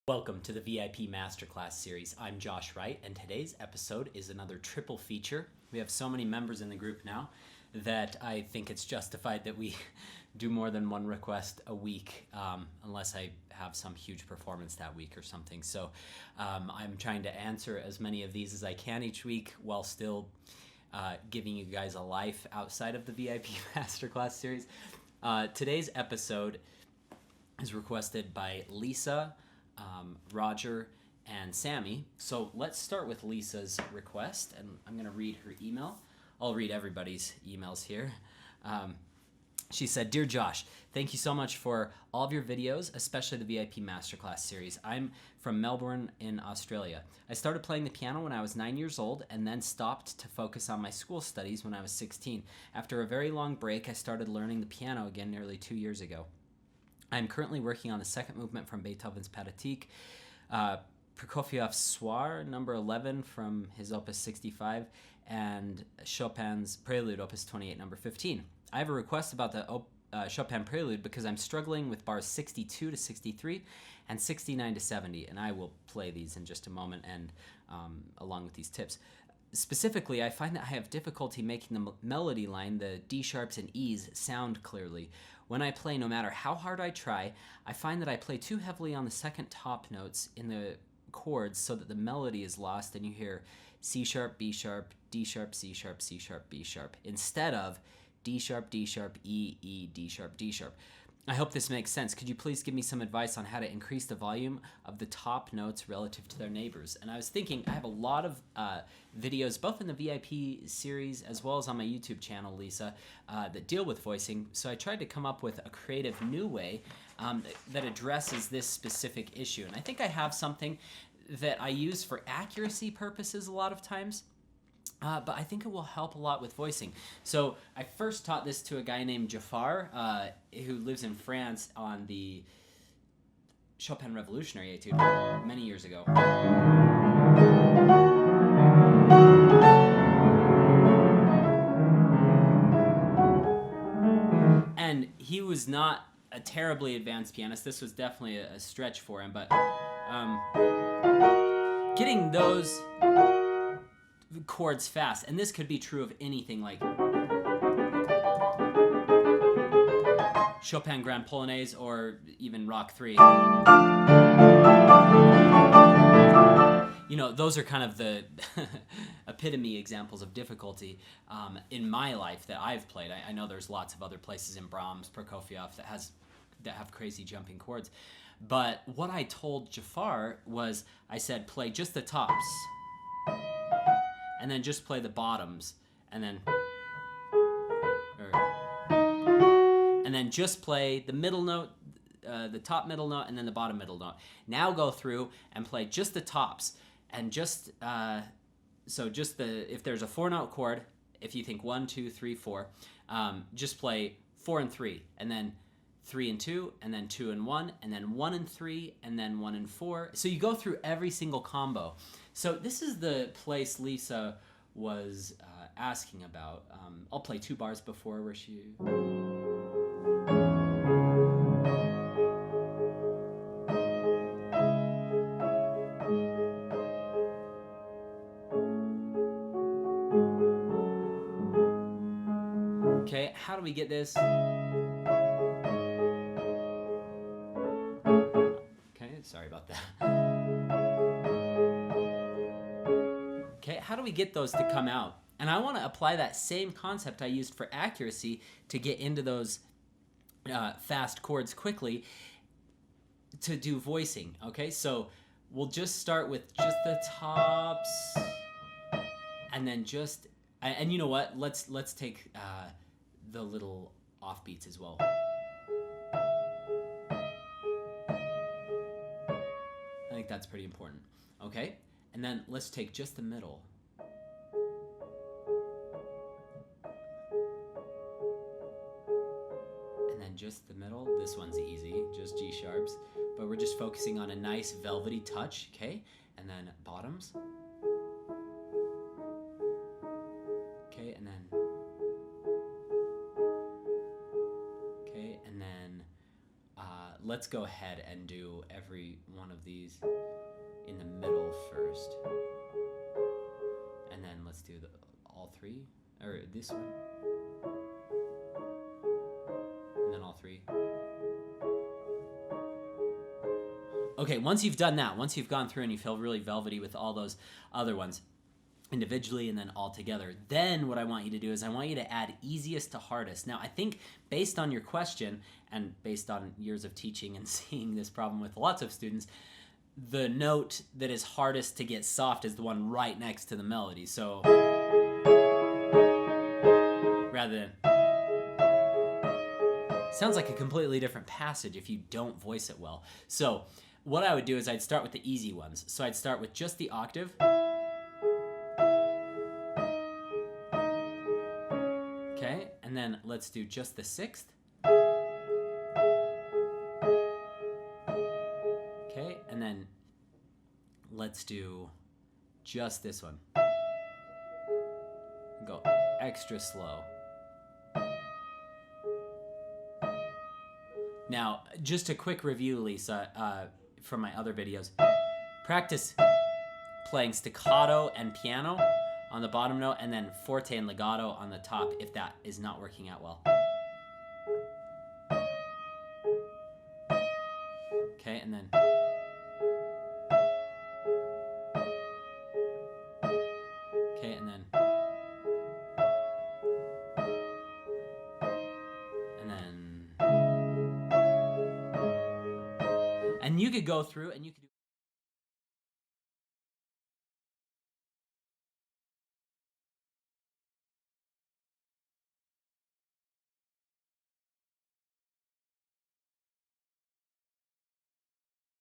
Welcome to the VIP Masterclass series. I'm Josh Wright, and today's episode is another triple feature. We have so many members in the group now that I think it's justified that we do more than one request a week, unless I have some huge performance that week or something. So I'm trying to answer as many of these as I can each week while still giving you guys a life outside of the VIP Masterclass series. Today's episode is requested by Lisa, Roger, and Sammy. So let's start with Lisa's request, and I'm going to read her email. I'll read everybody's emails here. She said, "Dear Josh, thank you so much for all of your videos, especially the VIP Masterclass series. I'm from Melbourne in Australia. I started playing the piano when I was 9 years old and then stopped to focus on my school studies when I was 16. After a very long break, I started learning the piano again nearly 2 years ago. I'm currently working on the second movement from Beethoven's Pathetique, Prokofiev's Soir, number 11 from his Opus 65, and Chopin's Prelude, Opus 28, number 15. I have a request about the Chopin Prelude because I'm struggling with bars 62 to 63 and 69 to 70, and I will play these in just a moment and along with these tips. Specifically, I find that I have difficulty making the melody line, the D sharps and E's, sound clearly. When I play, no matter how hard I try, I find that I play too heavily on the second top notes in the chords so that the melody is lost and you hear C sharp, B sharp, D sharp, C sharp, C sharp, B sharp, instead of D sharp, D sharp, E, E, D sharp, D sharp. I hope this makes sense. Could you please give me some advice on how to increase the volume of the top notes relative to their neighbors?" And I was thinking, I have a lot of videos, both in the VIP series as well as on my YouTube channel, Lisa, that deal with voicing. So I tried to come up with a creative new way that addresses this specific issue. And I think I have something that I use for accuracy purposes a lot of times. But I think it will help a lot with voicing. So I first taught this to a guy named Jafar, who lives in France, on the Chopin Revolutionary Etude many years ago. And he was not a terribly advanced pianist. This was definitely a stretch for him, but getting those chords fast, and this could be true of anything like Chopin Grand Polonaise or even Rock 3. You know, those are kind of the epitome examples of difficulty in my life that I've played. I know there's lots of other places in Brahms, Prokofiev that have crazy jumping chords. But what I told Jafar was, I said, play just the tops, and then just play the bottoms, and then just play the middle note, the top middle note, and then the bottom middle note. Now go through and play just the tops, and just if there's a 4-note chord, if you think 1, 2, 3, 4, just play 4 and 3, and then 3 and 2, and then 2 and 1, and then 1 and 3, and then 1 and 4. So you go through every single combo. So this is the place Lisa was asking about. I'll play 2 bars before where she... Okay, how do we get this? Okay, sorry about that. Okay, how do we get those to come out? And I want to apply that same concept I used for accuracy to get into those fast chords quickly to do voicing. Okay, so we'll just start with just the tops, and then just, and you know what? Let's take the little offbeats as well. I think that's pretty important. Okay, and then let's take just the middle. And then just the middle. This one's easy, just G sharps. But we're just focusing on a nice velvety touch, okay? And then bottoms. Okay, and then... Okay, and then let's go ahead and do every one of these in the middle first. And then let's do all three, or this one. And then all three. Okay, once you've done that, once you've gone through and you feel really velvety with all those other ones, individually and then all together, then what I want you to do is I want you to add easiest to hardest. Now, I think based on your question and based on years of teaching and seeing this problem with lots of students, the note that is hardest to get soft is the one right next to the melody. So rather than, sounds like a completely different passage if you don't voice it well. So what I would do is I'd start with the easy ones. So I'd start with just the octave. Okay, and then let's do just the sixth. Okay, and then let's do just this one. Go extra slow. Now, just a quick review, Lisa, from my other videos. Practice playing staccato and piano on the bottom note, and then forte and legato on the top if that is not working out well. Okay, and then. Okay, and then. And then. And you could go through and you could do.